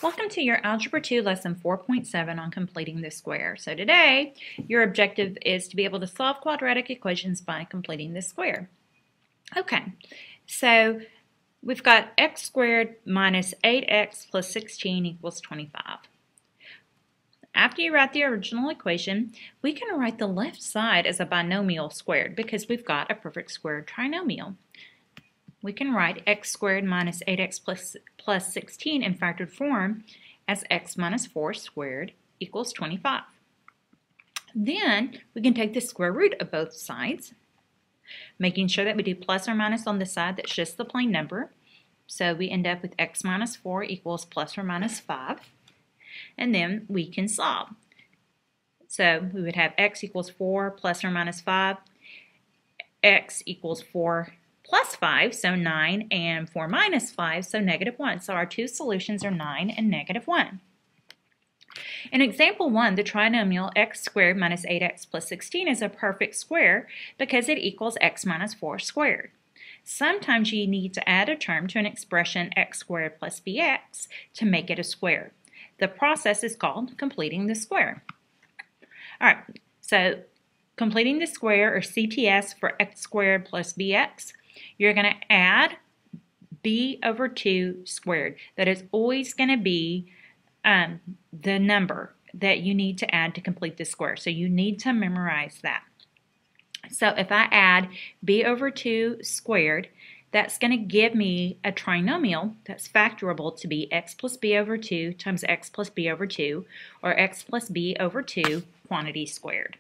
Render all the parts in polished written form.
Welcome to your Algebra 2 Lesson 4.7 on completing the square. So today, your objective is to be able to solve quadratic equations by completing the square. Okay, so we've got x squared minus 8x plus 16 equals 25. After you write the original equation, we can write the left side as a binomial squared because we've got a perfect square trinomial. We can write x squared minus 8x plus 16 in factored form as x minus 4 squared equals 25. Then we can take the square root of both sides, making sure that we do plus or minus on the side that's just the plain number. So we end up with x minus 4 equals plus or minus 5. And then we can solve. So we would have x equals 4 plus or minus 5. X equals 4 plus 5, so 9, and 4 minus 5, so negative 1. So our two solutions are 9 and negative 1. In example 1, the trinomial x squared minus 8x plus 16 is a perfect square because it equals x minus 4 squared. Sometimes you need to add a term to an expression x squared plus bx to make it a square. The process is called completing the square. All right, so completing the square, or CTS, for x squared plus bx, you're going to add b over 2 squared. That is always going to be the number that you need to add to complete the square. So you need to memorize that. So if I add b over 2 squared, that's going to give me a trinomial that's factorable to be x plus b over 2 times x plus b over 2, or x plus b over 2 quantity squared.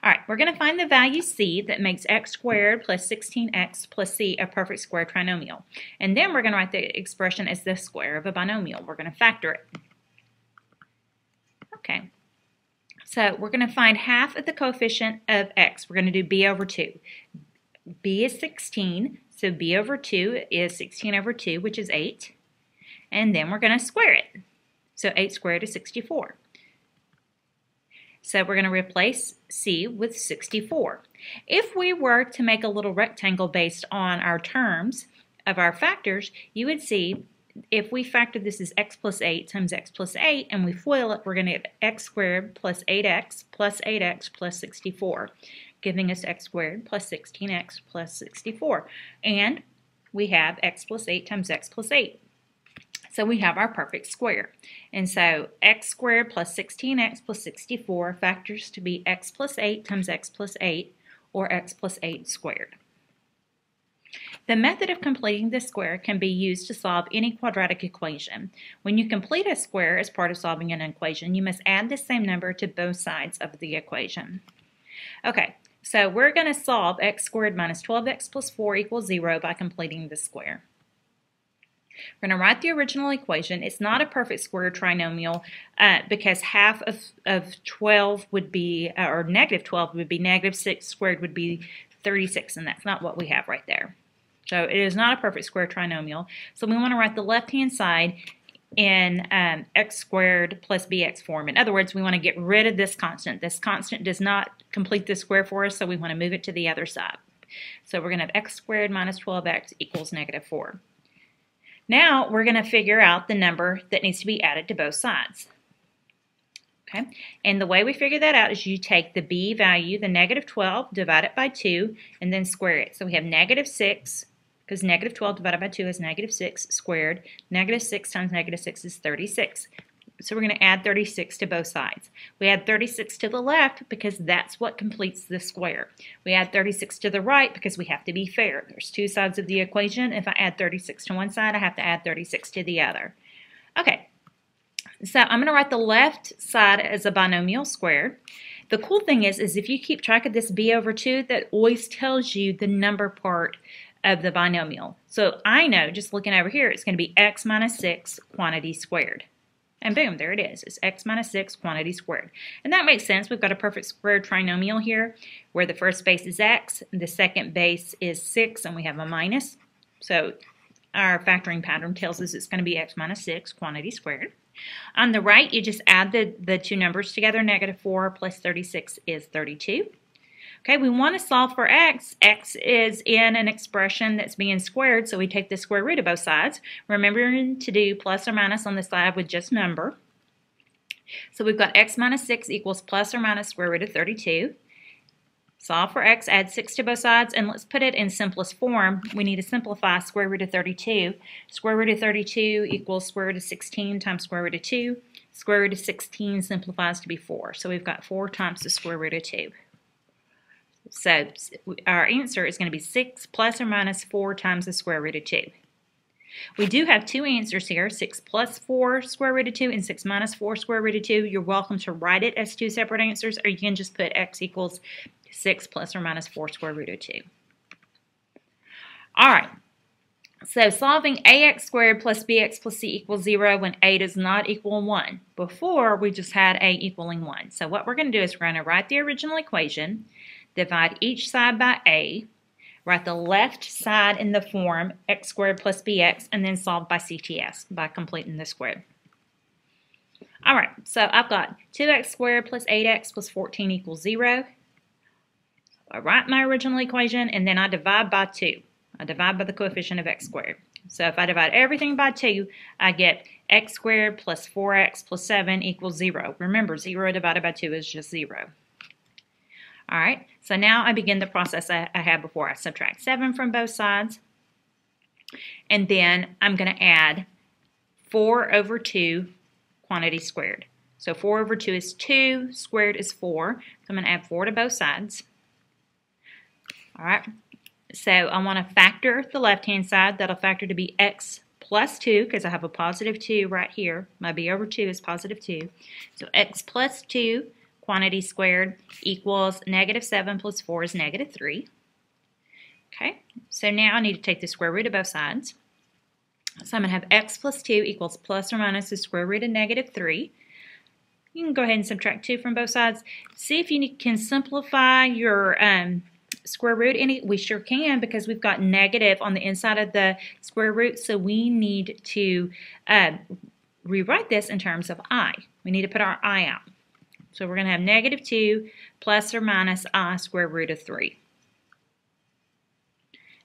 All right, we're going to find the value c that makes x squared plus 16x plus c a perfect square trinomial. And then we're going to write the expression as the square of a binomial. We're going to factor it. Okay, so we're going to find half of the coefficient of x. We're going to do b over 2. b is 16, so b over 2 is 16 over 2, which is 8. And then we're going to square it. So 8 squared is 64. So we're going to replace c with 64. If we were to make a little rectangle based on our terms of our factors, you would see if we factor this as x plus 8 times x plus 8 and we FOIL it, we're going to get x squared plus 8x plus 64, giving us x squared plus 16x plus 64. And we have x plus 8 times x plus 8. So we have our perfect square. And so x squared plus 16x plus 64 factors to be x plus 8 times x plus 8, or x plus 8 squared. The method of completing the square can be used to solve any quadratic equation. When you complete a square as part of solving an equation, you must add the same number to both sides of the equation. Okay, so we're going to solve x squared minus 12x plus 4 equals 0 by completing the square. We're going to write the original equation. It's not a perfect square trinomial because half of 12 would be, or negative 12 would be negative 6 squared would be 36, and that's not what we have right there. So it is not a perfect square trinomial. So we want to write the left-hand side in x squared plus bx form. In other words, we want to get rid of this constant. This constant does not complete the square for us, so we want to move it to the other side. So we're going to have x squared minus 12x equals negative 4. Now we're going to figure out the number that needs to be added to both sides. Okay, and the way we figure that out is you take the b value, the negative 12, divide it by 2, and then square it. So we have negative 6, because negative 12 divided by 2 is negative 6 squared. Negative 6 times negative 6 is 36. So we're going to add 36 to both sides. We add 36 to the left because that's what completes the square. We add 36 to the right because we have to be fair. There's two sides of the equation. If I add 36 to one side, I have to add 36 to the other. Okay, so I'm going to write the left side as a binomial square. The cool thing is if you keep track of this b over 2, that always tells you the number part of the binomial. So I know, just looking over here, it's going to be x minus 6 quantity squared. And boom, there it is. It's x minus 6 quantity squared. And that makes sense. We've got a perfect square trinomial here where the first base is x, the second base is 6, and we have a minus. So our factoring pattern tells us it's going to be x minus 6 quantity squared. On the right, you just add the two numbers together. Negative 4 plus 36 is 32. Okay, we want to solve for x. X is in an expression that's being squared, so we take the square root of both sides. Remembering to do plus or minus on the side with just number. So we've got x minus 6 equals plus or minus square root of 32. Solve for x, add 6 to both sides, and let's put it in simplest form. We need to simplify square root of 32. Square root of 32 equals square root of 16 times square root of 2. Square root of 16 simplifies to be 4. So we've got 4 times the square root of 2. So our answer is going to be 6 plus or minus 4 times the square root of 2. We do have two answers here, 6 plus 4 square root of 2 and 6 minus 4 square root of 2. You're welcome to write it as two separate answers, or you can just put x equals 6 plus or minus 4 square root of 2. All right, so solving ax squared plus bx plus c equals 0 when a does not equal 1. Before, we just had a equaling 1. So what we're going to do is we're going to write the original equation, divide each side by a, write the left side in the form x squared plus bx, and then solve by CTS by completing the square. All right, so I've got 2x squared plus 8x plus 14 equals 0. I write my original equation, and then I divide by 2. I divide by the coefficient of x squared. So if I divide everything by 2, I get x squared plus 4x plus 7 equals 0. Remember, 0 divided by 2 is just 0. All right, so now I begin the process I had before. I subtract 7 from both sides, and then I'm going to add 4 over 2 quantity squared. So 4 over 2 is 2, squared is 4. So I'm going to add 4 to both sides. All right, so I want to factor the left-hand side. That'll factor to be x plus 2, because I have a positive 2 right here. My b over 2 is positive 2. So x plus 2 quantity squared equals negative 7 plus 4 is negative 3. Okay, so now I need to take the square root of both sides. So I'm going to have x plus 2 equals plus or minus the square root of negative 3. You can go ahead and subtract 2 from both sides. See if you can simplify your square root. We sure can, because we've got negative on the inside of the square root, so we need to rewrite this in terms of I. We need to put our I out. So we're going to have negative 2 plus or minus I square root of 3.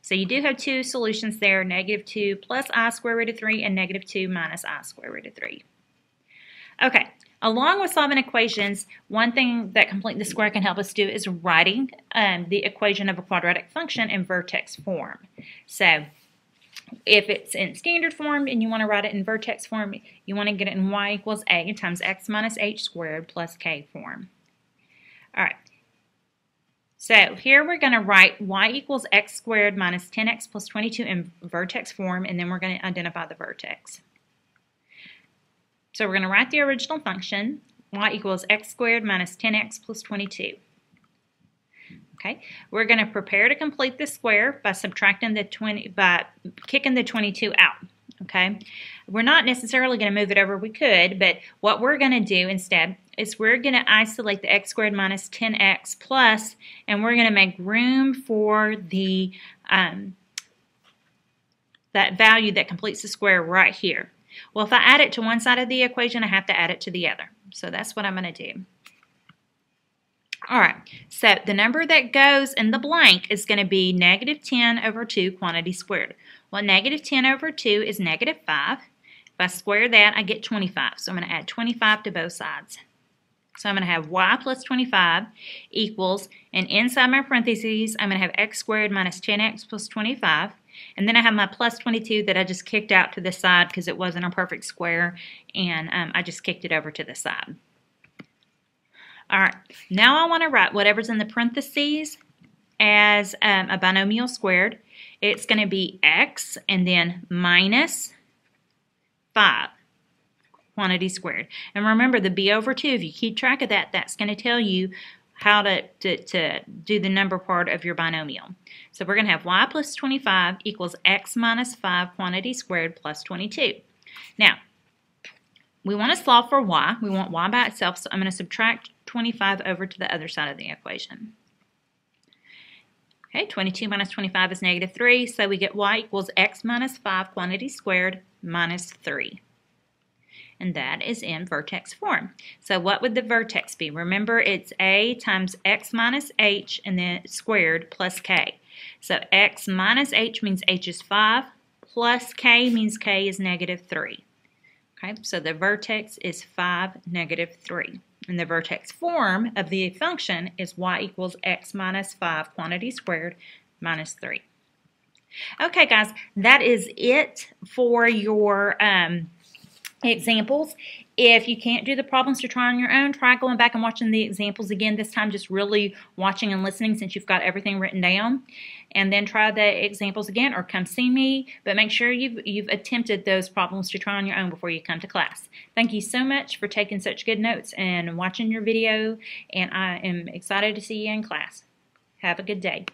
So you do have two solutions there, negative 2 plus I square root of 3 and negative 2 minus I square root of 3. Okay, along with solving equations, one thing that Complete the Square can help us do is writing the equation of a quadratic function in vertex form. So if it's in standard form and you want to write it in vertex form, you want to get it in y equals a times x minus h squared plus k form. All right. So here we're going to write y equals x squared minus 10x plus 22 in vertex form, and then we're going to identify the vertex. So we're going to write the original function, y equals x squared minus 10x plus 22. Okay, we're going to prepare to complete the square by subtracting the kicking the 22 out. Okay, we're not necessarily going to move it over. We could, but what we're going to do instead is we're going to isolate the x squared minus 10x plus, and we're going to make room for the that value that completes the square right here. Well, if I add it to one side of the equation, I have to add it to the other. So that's what I'm going to do. All right, so the number that goes in the blank is going to be negative 10 over 2 quantity squared. Well, negative 10 over 2 is negative 5. If I square that, I get 25. So I'm going to add 25 to both sides. So I'm going to have y plus 25 equals, and inside my parentheses, I'm going to have x squared minus 10x plus 25. And then I have my plus 22 that I just kicked out to the side because it wasn't a perfect square, and I just kicked it over to the side. All right, now I want to write whatever's in the parentheses as a binomial squared. It's going to be x and then minus 5 quantity squared. And remember, the b over 2, if you keep track of that, that's going to tell you how to do the number part of your binomial. So we're going to have y plus 25 equals x minus 5 quantity squared plus 22. Now, we want to solve for y. We want y by itself, so I'm going to subtract 25 over to the other side of the equation. Okay, 22 minus 25 is negative 3, so we get y equals x minus 5 quantity squared minus 3. and that is in vertex form. So what would the vertex be? Remember, it's a times x minus h and then squared plus k. So x minus h means h is 5, plus k means k is -3. Okay, so the vertex is 5, -3. And the vertex form of the function is y equals x minus 5 quantity squared minus 3. Okay, guys, that is it for your examples. If you can't do the problems to try on your own, try going back and watching the examples again, this time just really watching and listening since you've got everything written down. And then try the examples again or come see me, but make sure you've attempted those problems to try on your own before you come to class. Thank you so much for taking such good notes and watching your video, and I am excited to see you in class. Have a good day.